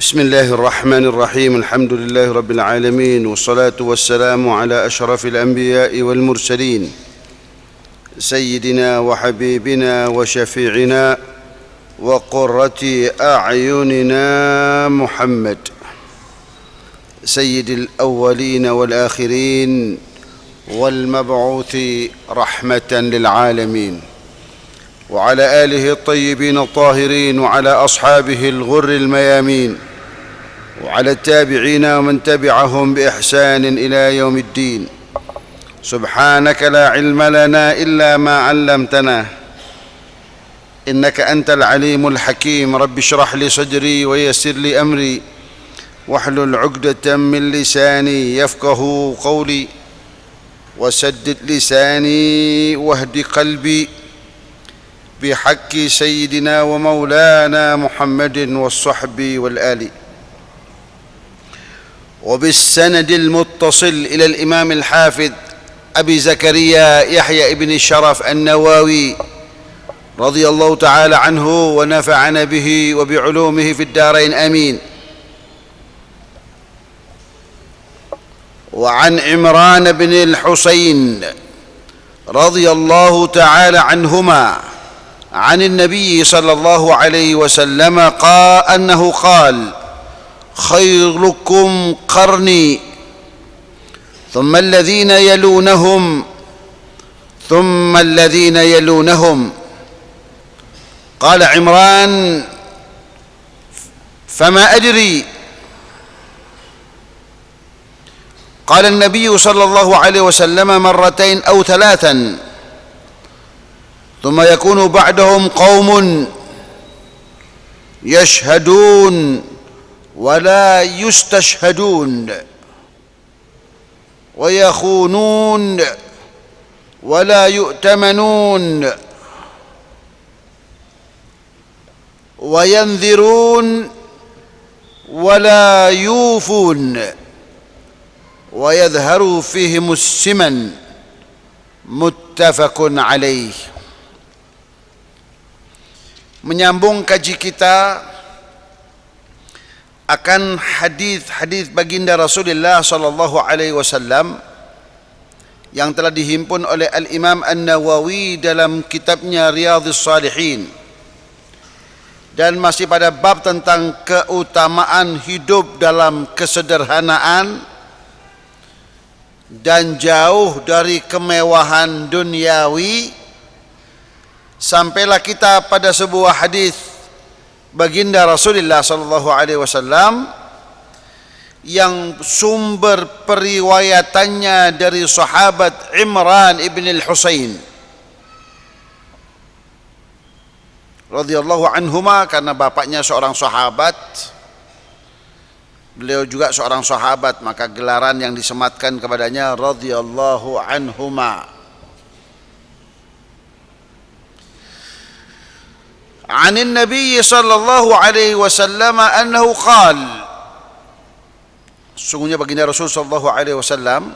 بسم الله الرحمن الرحيم. الحمد لله رب العالمين، والصلاة والسلام على أشرف الأنبياء والمرسلين سيدنا وحبيبنا وشفيعنا وقرة أعيننا محمد سيد الأولين والآخرين والمبعوث رحمة للعالمين، وعلى آله الطيبين الطاهرين، وعلى أصحابه الغر الميامين، وعلى التابعين ومن تبعهم بإحسان إلى يوم الدين. سبحانك لا علم لنا إلا ما علمتنا إنك أنت العليم الحكيم. رب اشرح لي صدري ويسر لي أمري واحلل عقدة من لساني يفقه قولي وسدد لساني واهد قلبي بحق سيدنا ومولانا محمد والصحب والآل. وبالسند المتصل إلى الإمام الحافظ أبي زكريا يحيى بن الشرف النووي رضي الله تعالى عنه ونفعنا به وبعلومه في الدارين آمين. وعن عمران بن الحسين رضي الله تعالى عنهما عن النبي صلى الله عليه وسلم أنه قال: خيركم قرني ثم الذين يلونهم ثم الذين يلونهم. قال عمران: فما أدري. قال النبي صلى الله عليه وسلم: مرتين أو ثلاثا، ثم يكون بعدهم قوم يشهدون ولا يستشهدون، ويخونون ولا يؤتمنون، وينذرون ولا يوفون، ويظهر فيهم السمن. متفق عليه. Menyambung kaji kita akan hadis-hadis baginda Rasulullah sallallahu alaihi wasallam yang telah dihimpun oleh Al-Imam An-Nawawi dalam kitabnya Riyadhus Shalihin, dan masih pada bab tentang keutamaan hidup dalam kesederhanaan dan jauh dari kemewahan duniawi. Sampailah kita pada sebuah hadis baginda Rasulullah sallallahu alaihi wasallam yang sumber periwayatannya dari sahabat Imran ibn al-Husain radhiyallahu anhuma, karena bapaknya seorang sahabat, beliau juga seorang sahabat, maka gelaran yang disematkan kepadanya radhiyallahu anhuma. عن النبي صلى الله عليه وسلم أنه قال. Sungguhnya baginda Rasul sallallahu alaihi wasallam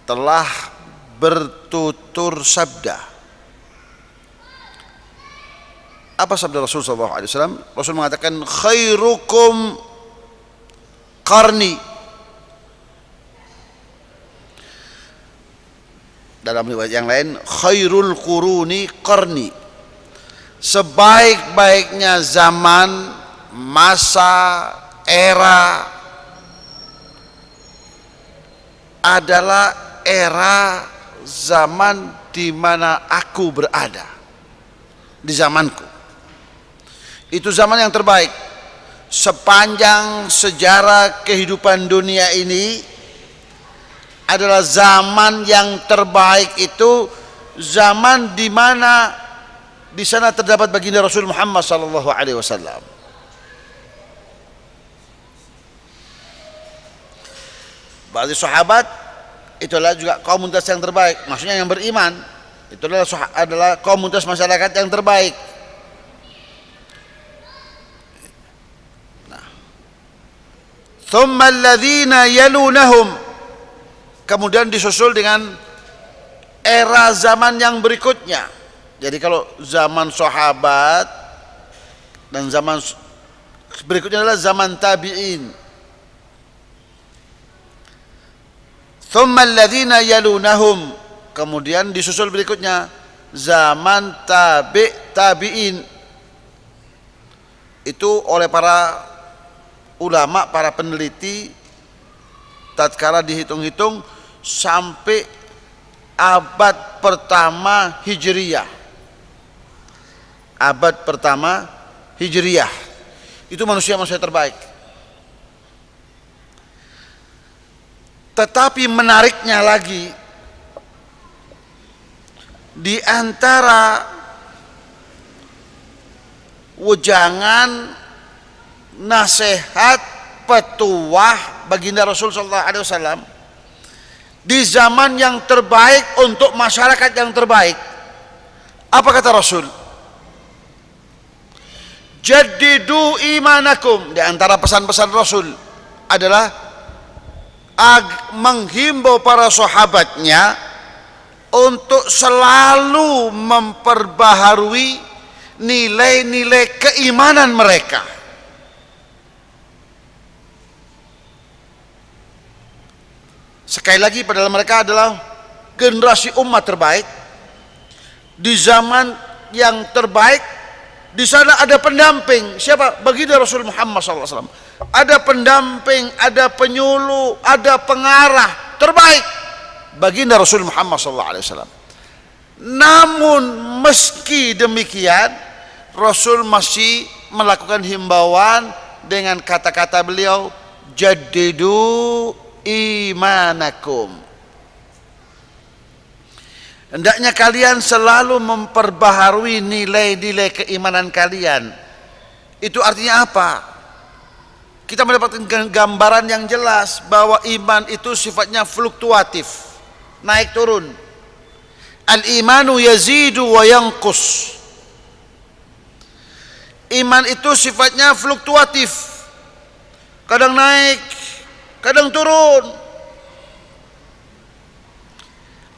telah bertutur sabda. Apa sabda Rasul sallallahu alaihi wasallam? Rasul mengatakan, khairukum qarni. Dalam riwayat yang lain, khairul quruni qarni. Sebaik-baiknya zaman, masa, era adalah era zaman di mana aku berada, di zamanku. Itu zaman yang terbaik. Sepanjang sejarah kehidupan dunia ini adalah zaman yang terbaik, itu zaman di mana di sana terdapat baginda Rasul Muhammad sallallahu alaihi wasallam. Bagi sahabat itulah juga komunitas yang terbaik, maksudnya yang beriman. Itulah adalah komunitas masyarakat yang terbaik. Nah, thumma alladhina yalunahum, kemudian disusul dengan era zaman yang berikutnya. Jadi kalau zaman sahabat dan zaman Berikutnya adalah zaman tabi'in. Thumma alladhina yalunahum. Kemudian disusul berikutnya zaman tabi'in. Itu oleh para ulama, para peneliti, tatkala dihitung-hitung sampai abad pertama Hijriyah. Abad pertama Hijriyah itu manusia terbaik. Tetapi menariknya lagi, di antara wejangan, nasihat, petuah baginda Rasul sallallahu alaihi wasallam di zaman yang terbaik untuk masyarakat yang terbaik, apa kata Rasul? Jaddidu imanakum. Di antara pesan-pesan Rasul adalah menghimbau para sahabatnya untuk selalu memperbaharui nilai-nilai keimanan mereka. Sekali lagi, padahal mereka adalah generasi umat terbaik di zaman yang terbaik. Di sana ada pendamping. Siapa? Baginda Rasul Muhammad SAW. Ada pendamping, ada penyuluh, ada pengarah terbaik, baginda Rasul Muhammad SAW. Namun meski demikian, Rasul masih melakukan himbauan dengan kata-kata beliau, jaddidu imanakum. Hendaknya kalian selalu memperbaharui nilai-nilai keimanan kalian. Itu artinya apa? Kita mendapatkan gambaran yang jelas bahwa iman itu sifatnya fluktuatif, naik turun. Al-imanu yazidu wa yanqus. Iman itu sifatnya fluktuatif, kadang naik, kadang turun.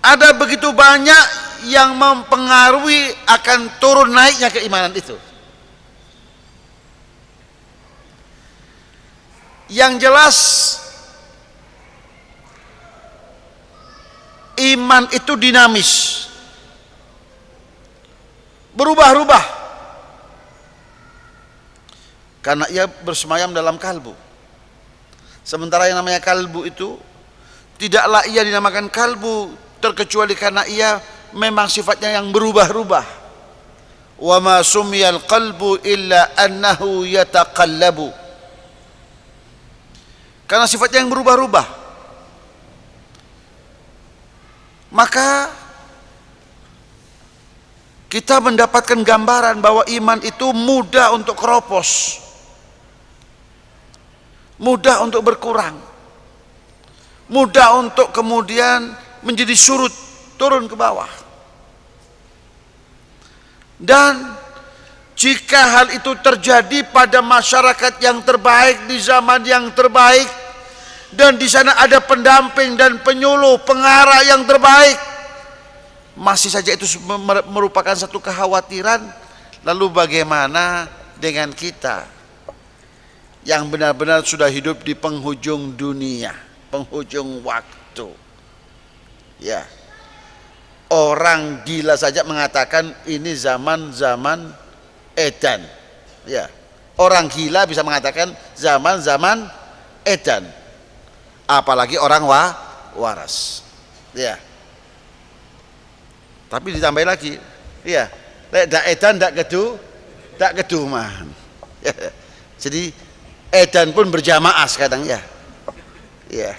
Ada begitu banyak yang mempengaruhi akan turun naiknya keimanan itu. Yang jelas iman itu dinamis, berubah-ubah, karena ia bersemayam dalam kalbu. Sementara yang namanya kalbu itu tidaklah ia dinamakan kalbu terkecuali karena ia memang sifatnya yang berubah-ubah. Wa ma sumiyal qalbu illa annahu yataqallabu. Karena sifatnya yang berubah-ubah, maka kita mendapatkan gambaran bahwa iman itu mudah untuk keropos, mudah untuk berkurang, mudah untuk kemudian menjadi surut, turun ke bawah. Dan jika hal itu terjadi pada masyarakat yang terbaik di zaman yang terbaik, dan di sana ada pendamping dan penyuluh, pengarah yang terbaik, masih saja itu merupakan satu kekhawatiran. Lalu bagaimana dengan kita yang benar-benar sudah hidup di penghujung dunia, penghujung waktu? Ya, orang gila saja mengatakan ini zaman-zaman edan. Ya, orang gila bisa mengatakan zaman-zaman edan, apalagi orang waras. Ya, tapi ditambah lagi, ya, dak edan dak keduman. Ya. Jadi edan pun berjamaah sekarang, ya. Ya,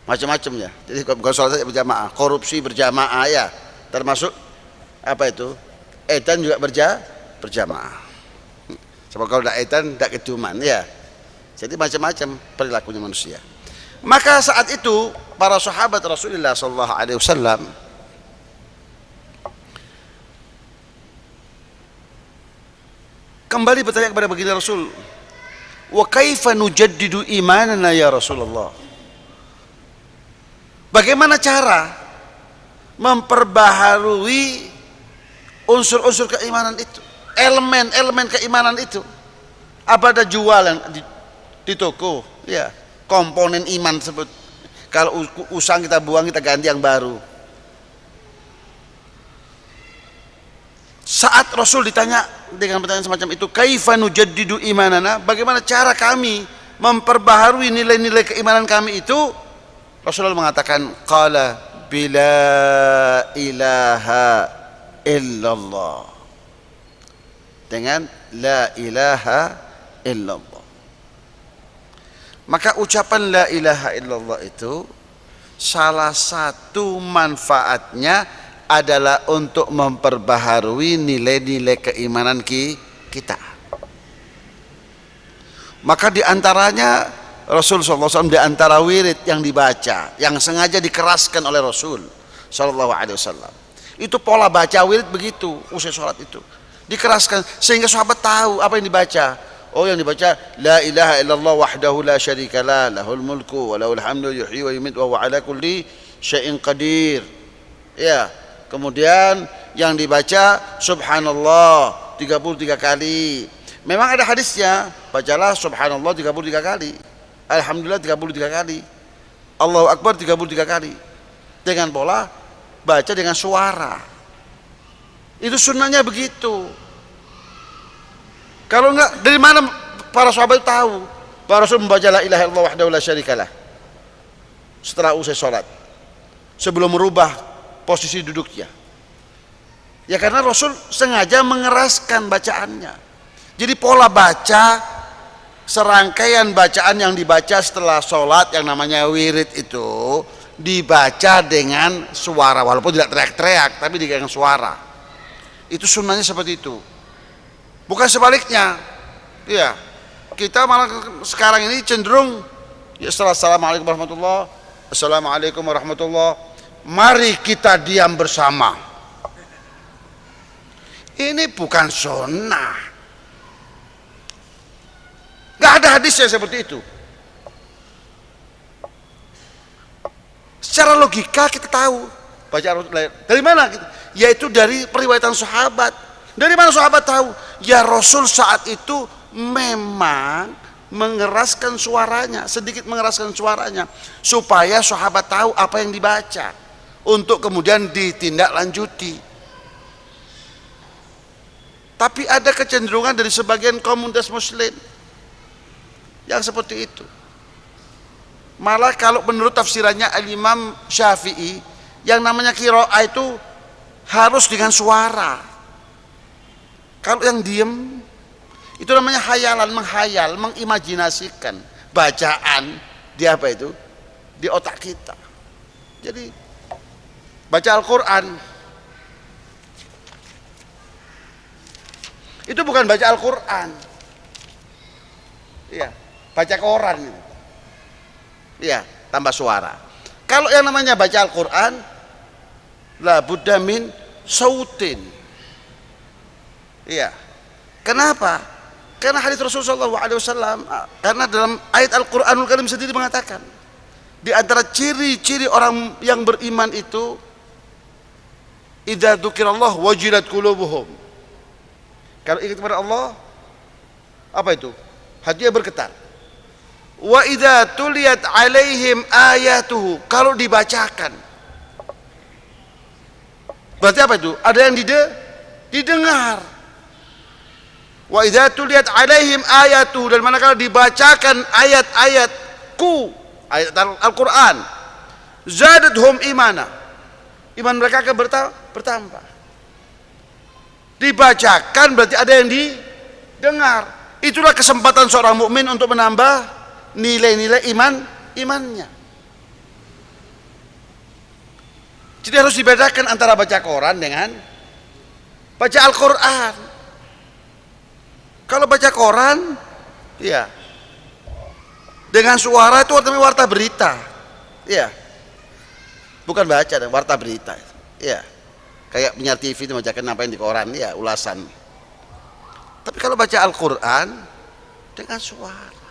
macam-macam ya. Jadi bukan sholat saja berjamaah, korupsi berjamaah, ya, termasuk apa itu, edan juga berjamaah. Sebab kalau dak edan dak keduman, ya. Jadi macam-macam perilakunya manusia. Maka saat itu para sahabat Rasulullah SAW kembali bertanya kepada baginda Rasul, wa kaifa nujaddidu imanana ya Rasulullah? Bagaimana cara memperbaharui unsur-unsur keimanan itu, elemen-elemen keimanan itu? Apa ada jualan di toko? Ya, komponen iman sebut. Kalau usang kita buang, kita ganti yang baru. Saat Rasul ditanya dengan pertanyaan semacam itu, kaifa nujaddidu imanana, bagaimana cara kami memperbaharui nilai-nilai keimanan kami itu, Rasulullah mengatakan, qala bila ilaha illallah, dengan la ilaha illallah. Maka ucapan la ilaha illallah itu salah satu manfaatnya adalah untuk memperbaharui nilai-nilai keimanan kita. Maka diantaranya Rasul SAW, diantara wirid yang dibaca, yang sengaja dikeraskan oleh Rasul SAW, itu pola baca wirid begitu. Usai sholat itu dikeraskan sehingga sahabat tahu apa yang dibaca. Oh, yang dibaca la ilaha illallah wahdahu la syarikalah, lahul mulku wa lahul hamdu yuhyi wa yumiitu wa huwa ala kulli syai'in qadir. Ya. Kemudian yang dibaca subhanallah 33 kali. Memang ada hadisnya, bacalah subhanallah 33 kali, alhamdulillah 33 kali, Allahu akbar 33 kali. Dengan pola baca dengan suara. Itu sunnahnya begitu. Kalau enggak, dari mana para sahabat tahu bahwa Rasul membaca la ilaha illallah wahdahu la syarikalah setelah usai sholat, sebelum merubah posisi duduknya? Ya karena Rasul sengaja mengeraskan bacaannya. Jadi pola baca, serangkaian bacaan yang dibaca setelah sholat yang namanya wirid itu dibaca dengan suara, walaupun tidak teriak-teriak, tapi dengan suara. Itu sunnahnya seperti itu, bukan sebaliknya. Ya, kita malah sekarang ini cenderung ya setelah assalamualaikum warahmatullah, assalamualaikum warahmatullah, mari kita diam bersama. Ini bukan sunnah. Gak ada hadisnya seperti itu. Secara logika kita tahu baca dari mana? Yaitu dari periwayatan sahabat. Dari mana sahabat tahu? Ya Rasul saat itu memang mengeraskan suaranya, sedikit mengeraskan suaranya supaya sahabat tahu apa yang dibaca, untuk kemudian ditindaklanjuti. Tapi ada kecenderungan dari sebagian komunitas muslim yang seperti itu. Malah kalau menurut tafsirannya Al-Imam Syafi'i, yang namanya qiraah itu harus dengan suara. Kalau yang diem itu namanya hayalan, menghayal, mengimajinasikan bacaan di apa itu? Di otak kita. Jadi baca Al-Quran itu bukan baca Al-Quran, ya, baca koran, ya, tambah suara. Kalau yang namanya baca Al-Quran, la budda min sautin, ya. Kenapa? Karena hadis Rasulullah SAW, karena dalam ayat Al-Quranul Karim sendiri mengatakan, di antara ciri-ciri orang yang beriman itu, idza dzukirallah wajilat qulubuhum. Kalau ingat kepada Allah, apa itu? Hatinya bergetar. Wa idza tuliyat alaihim ayatuhu, kalau dibacakan. Berarti apa itu? Ada yang didengar. Wa idza tuliyat alaihim ayatuhu, dan manakala dibacakan ayat-ayatku, ayat Al-Qur'an, zadatuhum imana, iman mereka akan bertambah. Dibacakan berarti ada yang didengar. Itulah kesempatan seorang mukmin untuk menambah nilai-nilai imannya. Jadi harus dibedakan antara baca koran dengan baca Al-Quran. Kalau baca koran, ya, dengan suara itu artinya warta berita, ya, bukan baca, warta berita, ya. Kayak penyiar TV itu bacakan apa yang di koran, ya, ulasan. Tapi kalau baca Al-Quran dengan suara,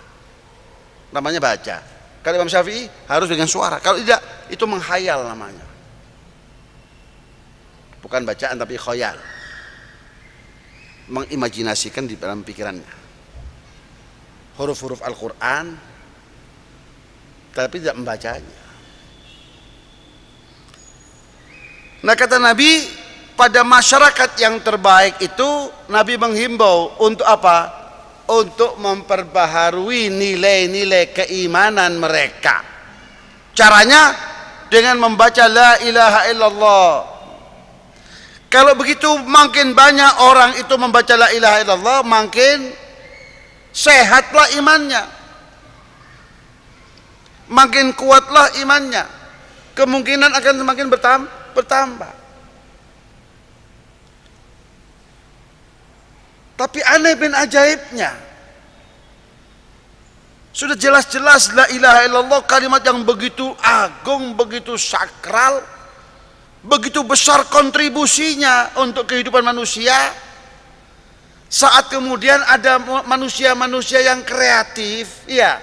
namanya baca. Kalau Imam Syafi'i harus dengan suara. Kalau tidak, itu menghayal namanya. Bukan bacaan tapi khayal, mengimajinasikan di dalam pikirannya. huruf-huruf Al-Quran tapi tidak membacanya. Nah, kata Nabi, pada masyarakat yang terbaik itu Nabi menghimbau untuk apa? Untuk memperbaharui nilai-nilai keimanan mereka. Caranya dengan membaca la ilaha illallah. Kalau begitu makin banyak orang itu membaca la ilaha illallah, makin sehatlah imannya, makin kuatlah imannya, kemungkinan akan semakin bertambah. Tapi aneh bin ajaibnya, sudah jelas-jelas la ilaha illallah kalimat yang begitu agung, begitu sakral, begitu besar kontribusinya untuk kehidupan manusia. Saat kemudian ada manusia-manusia yang kreatif, ya,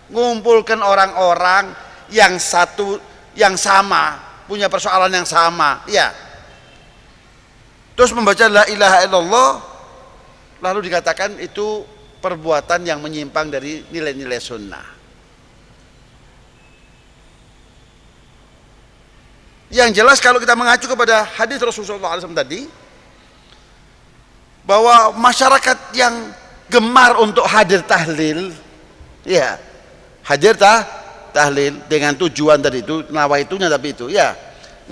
ngumpulkan orang-orang yang satu, yang sama, punya persoalan yang sama, ya, terus membaca la ilaha illallah, lalu dikatakan itu perbuatan yang menyimpang dari nilai-nilai sunnah. Yang jelas kalau kita mengacu kepada hadis Rasulullah SAW tadi, bahwa masyarakat yang gemar untuk hadir tahlil, ya, hadir tahlil dengan tujuan tadi itu, nawaitunya tapi itu, ya,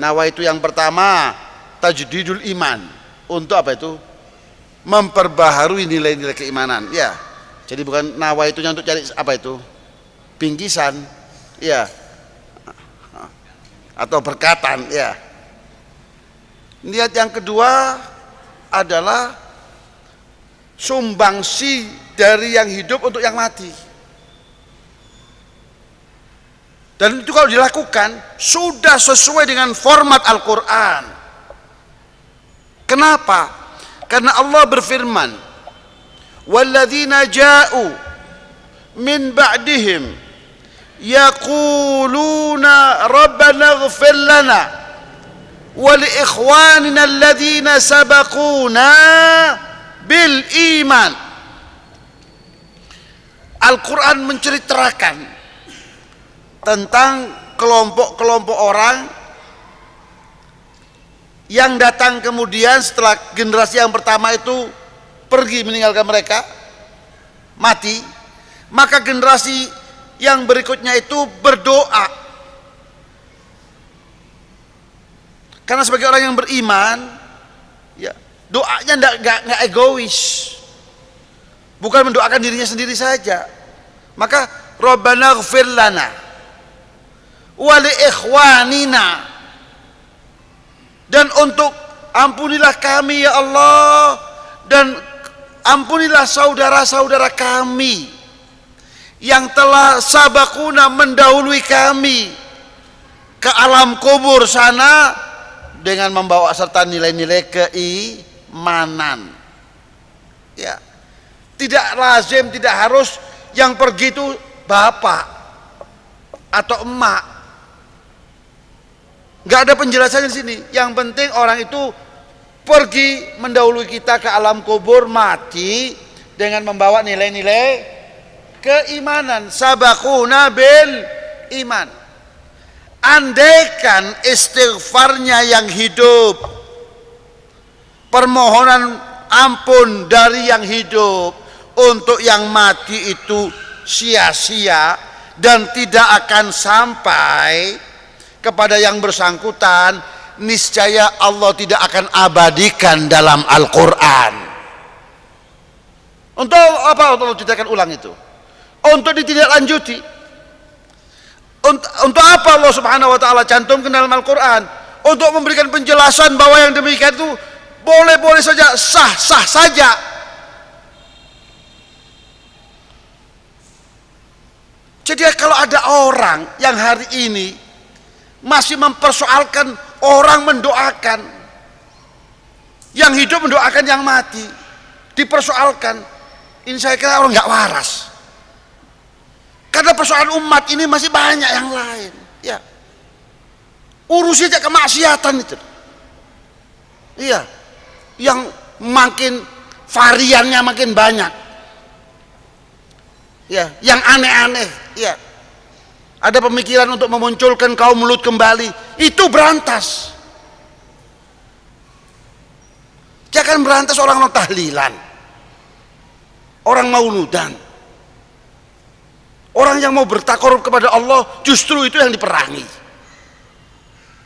nawaitu yang pertama tajdidul iman, untuk apa itu? Memperbaharui nilai-nilai keimanan, ya. Jadi bukan nawaitunya untuk cari apa itu? Bingkisan, ya, atau berkatan, ya. Niat yang kedua adalah sumbangsi dari yang hidup untuk yang mati. Dan itu kalau dilakukan sudah sesuai dengan format Al-Quran. Kenapa? Karena Allah berfirman, walladzina ja'u min ba'dihim yaquluna rabbana ighfir lana wa li ikhwanina alladzina sabaquna bil iman. Al-Quran menceritakan tentang kelompok-kelompok orang yang datang kemudian setelah generasi yang pertama itu pergi meninggalkan mereka, mati, maka generasi yang berikutnya itu berdoa. Karena sebagai orang yang beriman, ya, doanya nggak egois, bukan mendoakan dirinya sendiri saja. Maka Rabbana ighfir lana wa li ikhwanina, dan untuk ampunilah kami ya Allah, dan ampunilah saudara-saudara kami yang telah sabakuna, mendahului kami ke alam kubur sana dengan membawa serta nilai-nilai keimanan. Ya, tidak lazim, tidak harus yang pergi itu bapak atau emak. Nggak ada penjelasan di sini. Yang penting orang itu pergi mendahului kita ke alam kubur, mati dengan membawa nilai-nilai keimanan. Sabaquna bil iman. Andaikan istighfarnya yang hidup, permohonan ampun dari yang hidup untuk yang mati itu sia-sia dan tidak akan sampai kepada yang bersangkutan, niscaya Allah tidak akan abadikan dalam Al-Quran. Untuk apa Allah ceritakan ulang itu? Untuk ditindaklanjuti. Untuk apa Allah Subhanahu wa taala cantumkan dalam Al-Quran? Untuk memberikan penjelasan bahwa yang demikian itu boleh-boleh saja, sah-sah saja. Jadi kalau ada orang yang hari ini masih mempersoalkan orang mendoakan, yang hidup mendoakan yang mati, dipersoalkan, ini saya kira orang nggak waras. Karena persoalan umat ini masih banyak yang lain, ya. Urusi aja kemaksiatan itu, iya, yang makin variannya makin banyak. Ya, yang aneh-aneh, ya. Ada pemikiran untuk memunculkan kaum Lut kembali, itu berantas. Jangan berantas orang mau tahlilan, orang mauludan, orang yang mau bertakarub kepada Allah, justru itu yang diperangi.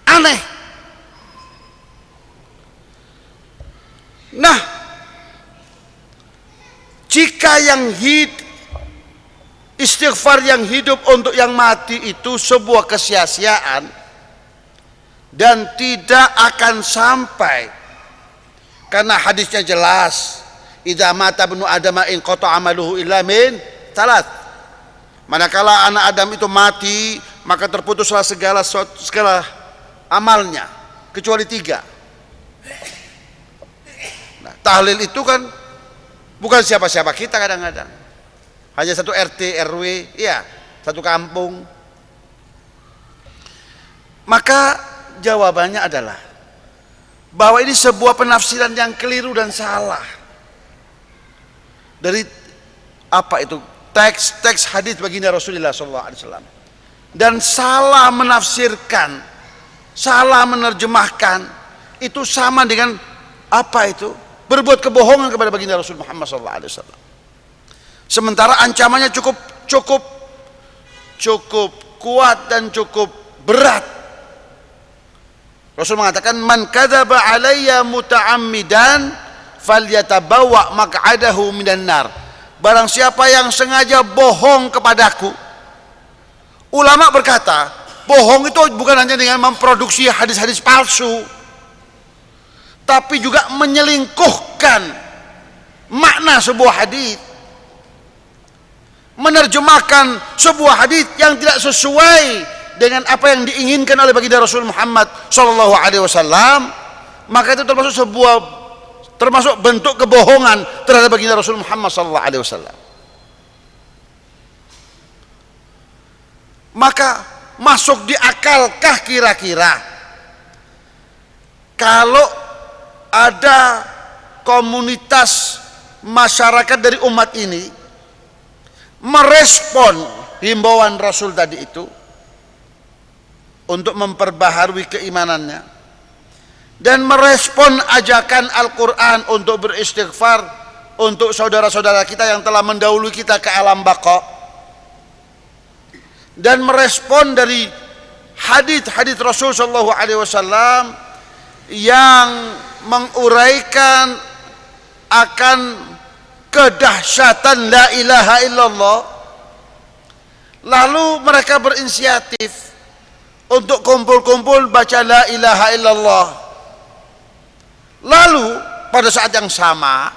Aneh. Nah, jika yang istighfar yang hidup untuk yang mati itu sebuah kesia-siaan dan tidak akan sampai, karena hadisnya jelas, idza mata ibnu adama in qata amaluhu illa min salat. Manakala anak Adam itu mati, maka terputuslah segala amalnya kecuali 3. Nah, tahlil itu kan bukan siapa-siapa kita, kadang-kadang hanya satu RT RW, ya, satu kampung. Maka jawabannya adalah bahwa ini sebuah penafsiran yang keliru dan salah dari apa itu teks hadis baginda Rasulullah SAW, dan salah menafsirkan, salah menerjemahkan itu sama dengan apa itu berbuat kebohongan kepada baginda Rasul Muhammad SAW. Sementara ancamannya cukup kuat dan cukup berat. Rasul mengatakan, man kadzaba alayya muta'ammidan falyatabawa maq'adahu minan nar. Barang siapa yang sengaja bohong kepadaku. Ulama berkata, bohong itu bukan hanya dengan memproduksi hadis-hadis palsu, tapi juga menyelingkuhkan makna sebuah hadis, menerjemahkan sebuah hadis yang tidak sesuai dengan apa yang diinginkan oleh baginda Rasul Muhammad SAW. Maka itu termasuk bentuk kebohongan terhadap baginda Rasul Muhammad SAW. Maka masuk di akalkah kira-kira kalau ada komunitas masyarakat dari umat ini merespon himbauan Rasul tadi itu untuk memperbaharui keimanannya dan merespon ajakan Al-Quran untuk beristighfar untuk saudara-saudara kita yang telah mendahului kita ke alam baqa, dan merespon dari hadis-hadis Rasul sallallahu alaihi wasallam yang menguraikan akan kedahsyatan la ilaha illallah, lalu mereka berinisiatif untuk kumpul-kumpul baca la ilaha illallah. Lalu pada saat yang sama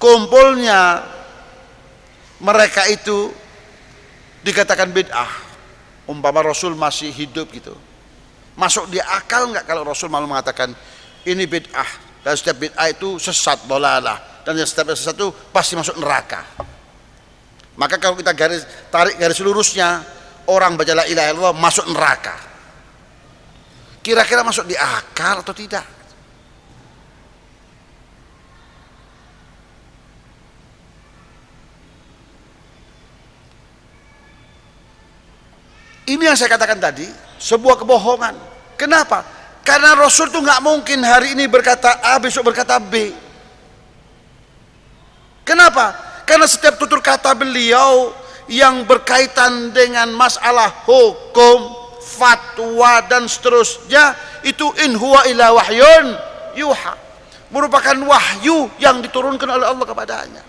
kumpulnya mereka itu dikatakan bid'ah, umpama Rasul masih hidup gitu. Masuk di akal nggak kalau Rasul malah mengatakan ini bid'ah, dan setiap bid'ah itu sesat, dolalah, dan setiap sesat itu pasti masuk neraka. Maka kalau kita tarik garis lurusnya, orang baca la ilaha illallah masuk neraka. Kira-kira masuk di akal atau tidak? Ini yang saya katakan tadi, sebuah kebohongan. Kenapa? Karena Rasul itu nggak mungkin hari ini berkata A, besok berkata B. Kenapa? Karena setiap tutur kata beliau yang berkaitan dengan masalah hukum, fatwa dan seterusnya itu in huwa illa wahyun yuha, merupakan wahyu yang diturunkan oleh Allah kepadanya.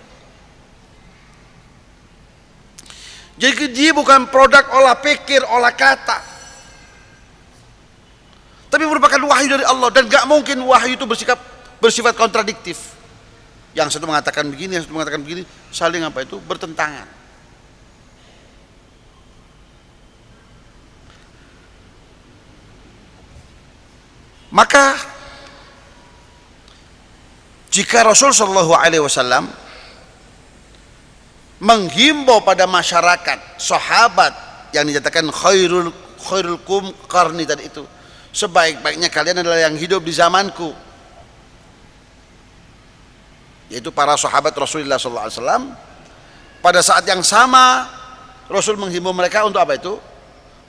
Jadi dia bukan produk olah pikir, olah kata, tapi merupakan wahyu dari Allah, dan gak mungkin wahyu itu bersifat kontradiktif. Yang satu mengatakan begini, yang satu mengatakan begini, saling apa itu bertentangan. Maka jika Rasul sallallahu alaihi wasallam menghimbau pada masyarakat, sahabat yang dinyatakan khairul qarni tadi itu, sebaik-baiknya kalian adalah yang hidup di zamanku, yaitu para sahabat Rasulullah SAW, pada saat yang sama Rasul menghimbau mereka untuk apa itu?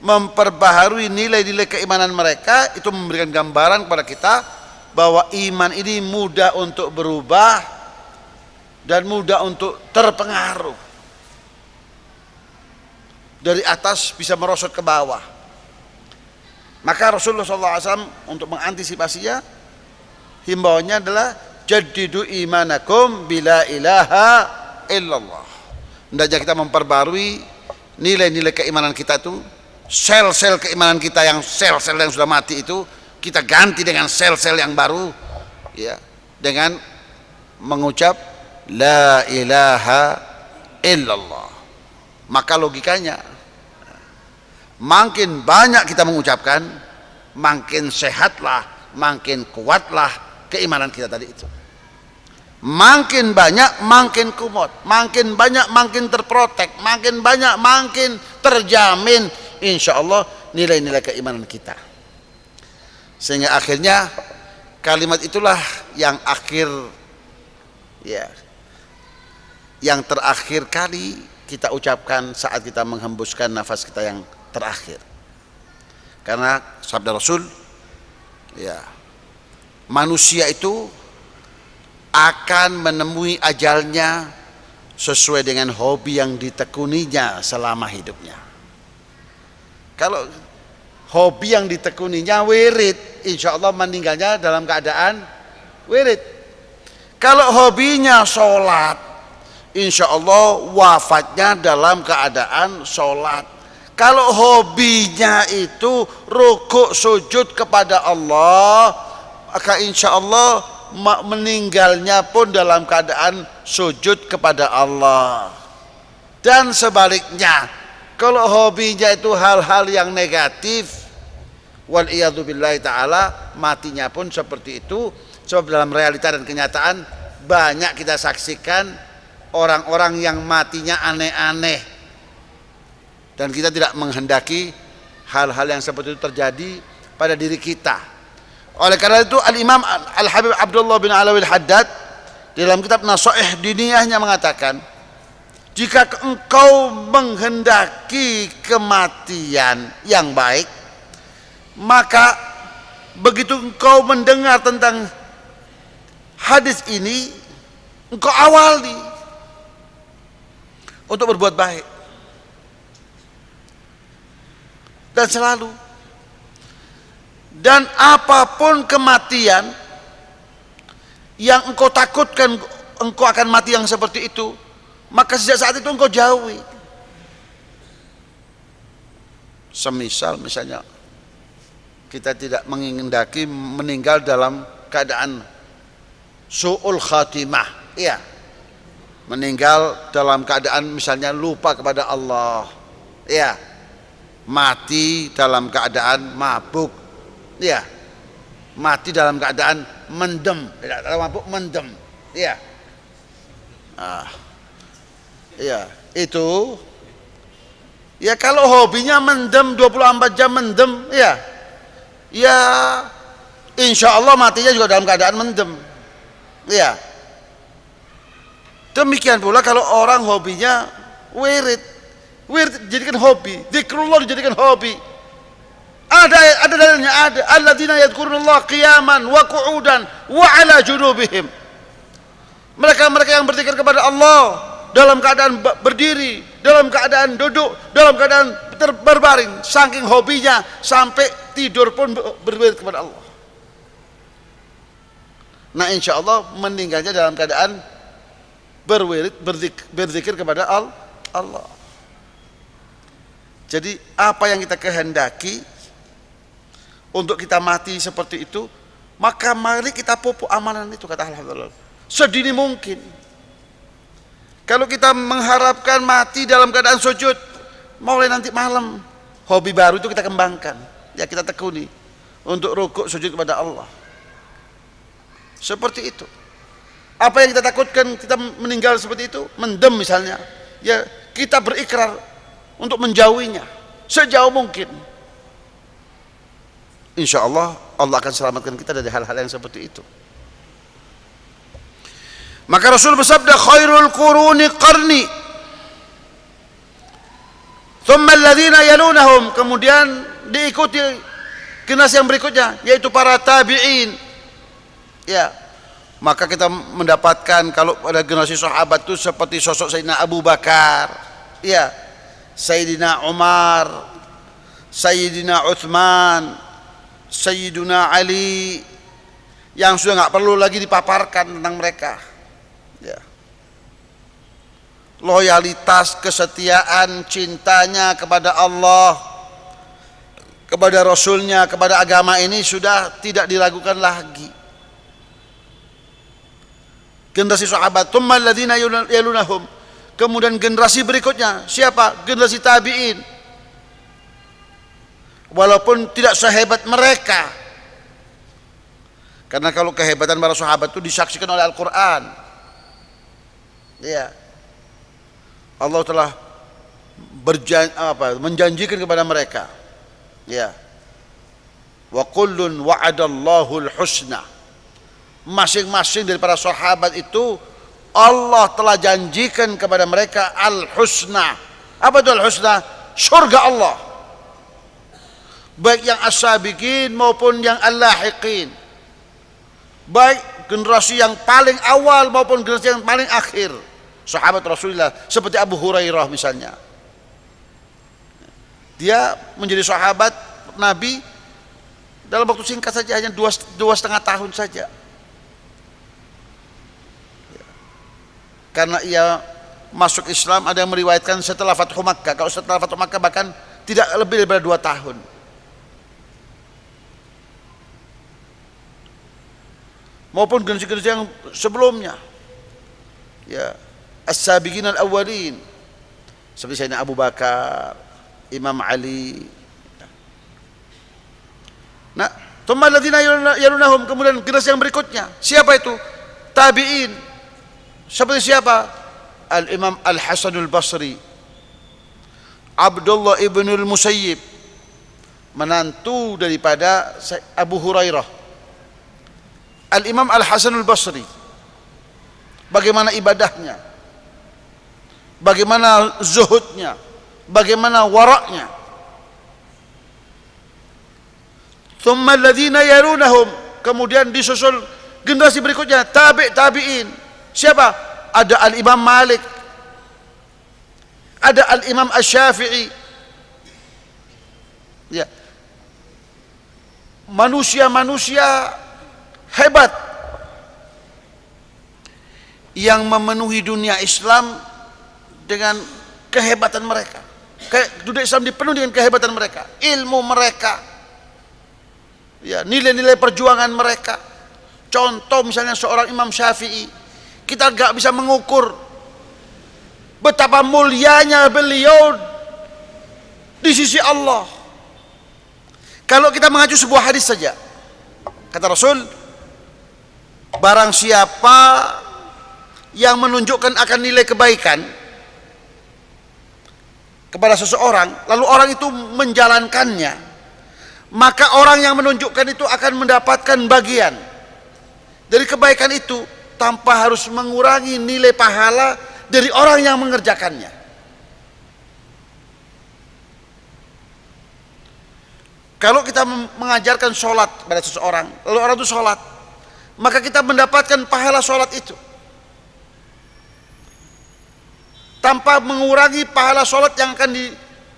Memperbaharui nilai-nilai keimanan mereka. Itu memberikan gambaran kepada kita bahwa iman ini mudah untuk berubah dan mudah untuk terpengaruh, dari atas bisa merosot ke bawah. Maka Rasulullah SAW untuk mengantisipasinya, himbauannya adalah jaddidu imanakum bila ilaha illallah. Hendaknya kita memperbarui nilai-nilai keimanan kita itu, sel-sel keimanan kita yang sel-sel yang sudah mati itu kita ganti dengan sel-sel yang baru, ya, dengan mengucap la ilaha illallah. Maka logikanya makin banyak kita mengucapkan, makin sehatlah, makin kuatlah keimanan kita tadi itu. Makin banyak makin kuat, makin banyak makin terprotek, makin banyak makin terjamin insyaallah nilai-nilai keimanan kita. Sehingga akhirnya kalimat itulah yang akhir, ya, yang terakhir kali kita ucapkan saat kita menghembuskan nafas kita yang terakhir. Karena sabda Rasul, ya, manusia itu akan menemui ajalnya sesuai dengan hobi yang ditekuninya selama hidupnya. Kalau hobi yang ditekuninya wirid, insya Allah meninggalnya dalam keadaan wirid. Kalau hobinya sholat, insya Allah wafatnya dalam keadaan sholat. Kalau hobinya itu rukuk sujud kepada Allah, maka insya Allah meninggalnya pun dalam keadaan sujud kepada Allah. Dan sebaliknya, kalau hobinya itu hal-hal yang negatif, wal iyadzu billahi ta'ala, matinya pun seperti itu. Sebab dalam realita dan kenyataan banyak kita saksikan orang-orang yang matinya aneh-aneh, dan kita tidak menghendaki hal-hal yang seperti itu terjadi pada diri kita. Oleh karena itu Al-Imam Al-Habib Abdullah bin Alawi Al-Haddad dalam kitab Nasaih Diniyahnya mengatakan, jika engkau menghendaki kematian yang baik, maka begitu engkau mendengar tentang hadis ini, engkau awali untuk berbuat baik. Dan selalu, dan apapun kematian yang engkau takutkan engkau akan mati yang seperti itu, maka sejak saat itu engkau jauhi. Misalnya kita tidak mengendaki meninggal dalam keadaan su'ul khatimah, iya, meninggal dalam keadaan misalnya lupa kepada Allah, iya, mati dalam keadaan mabuk, ya, mati dalam keadaan mendem, tidak mabuk, mendem, ya, ya, itu, ya, kalau hobinya mendem 24 jam mendem, ya, ya, insya Allah matinya juga dalam keadaan mendem, ya. Demikian pula kalau orang hobinya wirid dijadikan hobi, zikrullah dijadikan hobi. Ada dalilnya, ada. Alladzina yadhkurullah qiyaman wa qu'udan wa 'ala junubihim. Mereka yang berzikir kepada Allah dalam keadaan berdiri, dalam keadaan duduk, dalam keadaan berbaring, saking hobinya sampai tidur pun berzikir kepada Allah. Nah, insya Allah meninggalnya dalam keadaan berwirid, berzikir kepada Allah. Jadi apa yang kita kehendaki untuk kita mati seperti itu, maka mari kita pupuk amalan itu, kata Alhamdulillah, sedini mungkin. Kalau kita mengharapkan mati dalam keadaan sujud, mulai nanti malam, hobi baru itu kita kembangkan, ya, kita tekuni untuk rukuk sujud kepada Allah. Seperti itu. Apa yang kita takutkan kita meninggal seperti itu, mendem misalnya, ya, kita berikrar untuk menjauhinya sejauh mungkin. Insya Allah Allah akan selamatkan kita dari hal-hal yang seperti itu. Maka Rasul bersabda, khairul quruni qarni, Tsumma alladzina yalunahum, kemudian diikuti generasi yang berikutnya, yaitu para tabi'in. Ya, maka kita mendapatkan kalau pada generasi sahabat itu seperti sosok Sayyidina Abu Bakar, ya, Sayyidina Umar, Sayyidina Uthman, Sayyidina Ali, yang sudah nggak perlu lagi dipaparkan tentang mereka. Ya. Loyalitas, kesetiaan, cintanya kepada Allah, kepada Rasulnya, kepada agama ini sudah tidak diragukan lagi. Generasi sahabat, tsumma alladzina yalunahum, kemudian generasi berikutnya siapa? Generasi tabi'in. Walaupun tidak sehebat mereka, karena kalau kehebatan para sahabat itu disaksikan oleh Al-Quran. Ya, Allah telah menjanjikan kepada mereka, ya, wa kullun wa'adallahu al-husna, masing-masing dari para sahabat itu Allah telah janjikan kepada mereka al-husna. Apa itu al-husna? Surga Allah, baik yang as-sabiqin maupun yang al-lahiqin, baik generasi yang paling awal maupun generasi yang paling akhir sahabat Rasulullah, seperti Abu Hurairah misalnya. Dia menjadi sahabat Nabi dalam waktu singkat saja, hanya 2,5 tahun saja, karena ia masuk Islam. Ada yang meriwayatkan setelah Fathu Makkah. Kalau setelah Fathu Makkah bahkan tidak lebih daripada 2 tahun. Maupun generasi-generasi yang sebelumnya, ya, as-sabiqin al-awwalin, seperti Sayyidina Abu Bakar, Imam Ali. Nah, tsumma alladzina yalunahum, kemudian generasi yang berikutnya siapa itu? Tabi'in. Seperti siapa? Al-Imam Al-Hasan Al-Basri, Abdullah ibn al-Musayyib, menantu daripada Abu Hurairah. Al-Imam Al-Hasan Al-Basri, bagaimana ibadahnya, bagaimana zuhudnya, bagaimana waraknya. Tsumma alladzina yalunahum, kemudian disusul generasi berikutnya tabi'in. Siapa? Ada Al-Imam Malik, ada Al-Imam Asy-Syafi'i. Ya, manusia-manusia hebat yang memenuhi dunia Islam dengan kehebatan mereka. Dunia Islam dipenuhi dengan kehebatan mereka, ilmu mereka, ya, nilai-nilai perjuangan mereka. Contoh misalnya seorang Imam Syafi'i, kita gak bisa mengukur betapa mulianya beliau di sisi Allah kalau kita mengacu sebuah hadis saja. Kata Rasul, barang siapa yang menunjukkan akan nilai kebaikan kepada seseorang, lalu orang itu menjalankannya, maka orang yang menunjukkan itu akan mendapatkan bagian dari kebaikan itu tanpa harus mengurangi nilai pahala dari orang yang mengerjakannya. Kalau kita mengajarkan sholat pada seseorang, lalu orang itu sholat, maka kita mendapatkan pahala sholat itu tanpa mengurangi pahala sholat yang akan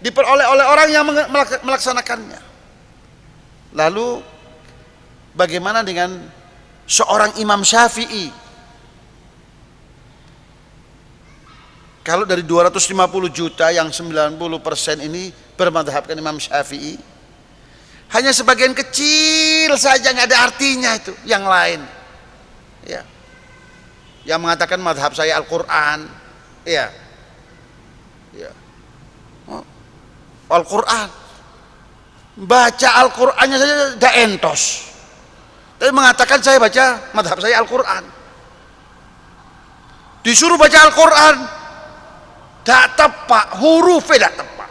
diperoleh oleh orang yang melaksanakannya. Lalu bagaimana dengan seorang Imam Syafi'i? Kalau dari 250 juta yang 90% ini bermadhabkan Imam Syafi'i, hanya sebagian kecil saja, nggak ada artinya itu yang lain, ya, yang mengatakan madhab saya Al-Quran, ya, ya, Al-Quran, baca Al-Qurannya saja dah entos, tapi mengatakan saya baca madhab saya Al-Quran. Disuruh baca Al-Quran tak tepat, hurufnya tak tepat,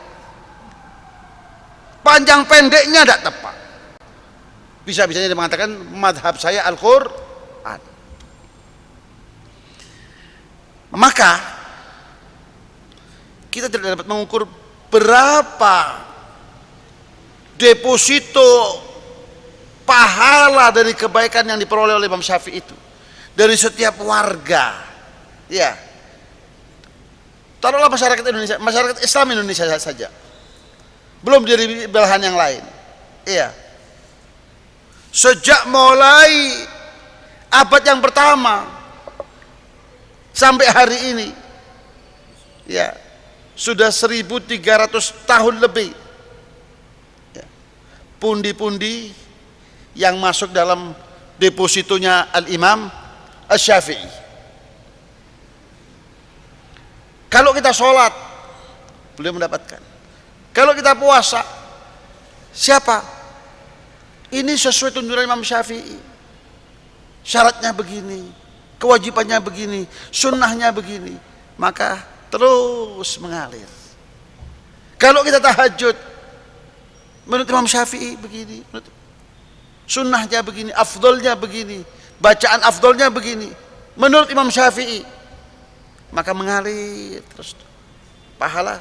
panjang pendeknya tak tepat, bisa-bisanya dia mengatakan madhab saya Al-Quran. Maka kita tidak dapat mengukur berapa deposito pahala dari kebaikan yang diperoleh oleh Imam Syafi'i itu dari setiap warga. Ya, taruhlah masyarakat Indonesia, masyarakat Islam Indonesia saja, belum jadi belahan yang lain. Iya, sejak mulai abad yang pertama sampai hari ini, ya, sudah 1300 tahun lebih, ya, pundi-pundi yang masuk dalam depositonya Al-Imam Asy-Syafi'i. Kalau kita sholat, beliau mendapatkan. Kalau kita puasa, siapa? Ini sesuai tuntunan Imam Syafi'i. Syaratnya begini, kewajibannya begini, sunnahnya begini, maka terus mengalir. Kalau kita tahajud, menurut Imam Syafi'i begini, sunnahnya begini, afdolnya begini, bacaan afdolnya begini, menurut Imam Syafi'i, maka mengalir terus pahala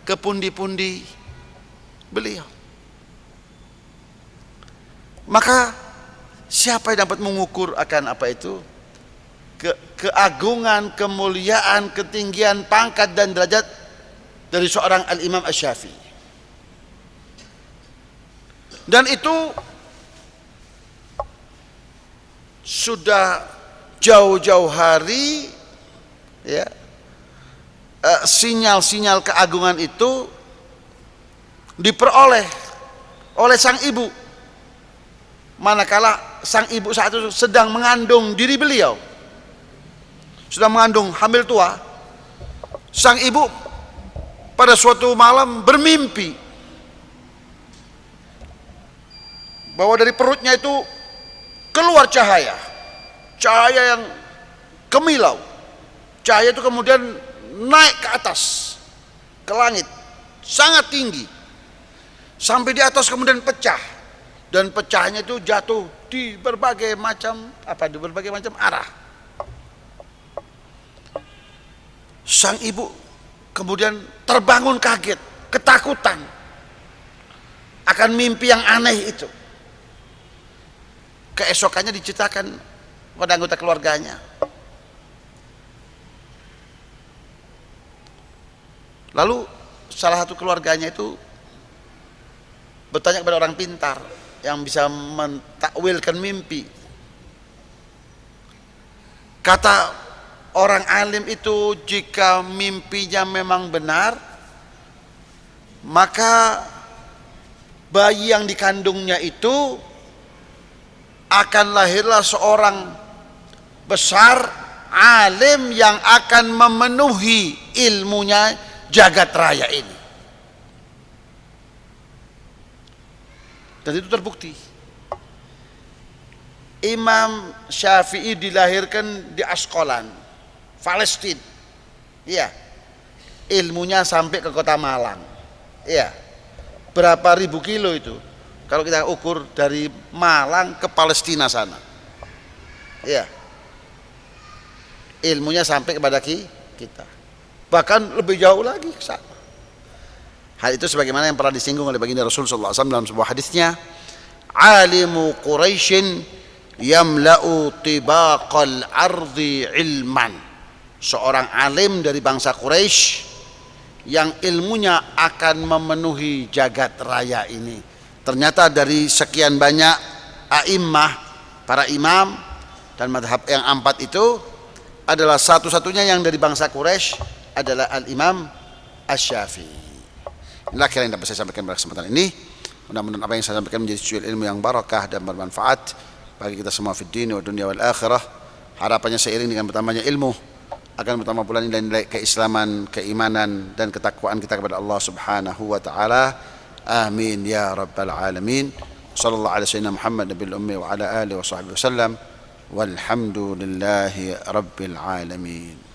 ke pundi-pundi beliau. Maka siapa yang dapat mengukur akan apa itu? Keagungan, kemuliaan, ketinggian pangkat dan derajat dari seorang Al-Imam Asy-Syafi'i. Dan itu sudah jauh-jauh hari, ya, sinyal-sinyal keagungan itu diperoleh oleh sang ibu, manakala sang ibu saat itu sedang mengandung diri beliau, sedang mengandung hamil tua. Sang ibu pada suatu malam bermimpi bahwa dari perutnya itu keluar cahaya yang kemilau. Cahaya itu kemudian naik ke atas, ke langit, sangat tinggi, sampai di atas kemudian pecah, dan pecahnya itu jatuh di berbagai macam arah. Sang ibu kemudian terbangun kaget, ketakutan akan mimpi yang aneh itu. Keesokannya diceritakan pada anggota keluarganya. Lalu salah satu keluarganya itu bertanya kepada orang pintar yang bisa mentakwilkan mimpi. Kata orang alim itu, jika mimpinya memang benar, maka bayi yang dikandungnya itu akan lahirlah seorang besar alim yang akan memenuhi ilmunya jagat raya ini. Dan itu terbukti. Imam Syafi'i dilahirkan di Asqalan, Palestina. Iya. Ilmunya sampai ke kota Malang. Iya. Berapa ribu kilo itu? Kalau kita ukur dari Malang ke Palestina sana. Iya. Ilmunya sampai kepada kita. Bahkan lebih jauh lagi ke sana. Hal itu sebagaimana yang pernah disinggung oleh baginda Rasulullah SAW dalam sebuah hadisnya, alimu Quraisyin yamla'u tibaqal ardi ilman. Seorang alim dari bangsa Quraisy yang ilmunya akan memenuhi jagat raya ini. Ternyata dari sekian banyak a'immah, para imam dan madhab yang 4 itu, adalah satu-satunya yang dari bangsa Quraisy adalah Al-Imam Asy-Syafi'i. Inilah kira yang dapat saya sampaikan pada kesempatan ini. Mudah-mudahan apa yang saya sampaikan menjadi cucuan ilmu yang barakah dan bermanfaat bagi kita semua fid din wa dunya wal akhirah. Harapannya seiring dengan bertambahnya ilmu akan bertambah pula nilai-nilai keislaman, keimanan dan ketakwaan kita kepada Allah Subhanahu wa taala. Amin ya rabbal alamin. Sallallahu alaihi wasallam Muhammad nabiyil ummi wa ala alihi wa sahbihi wasallam. Walhamdulillahi rabbil alamin.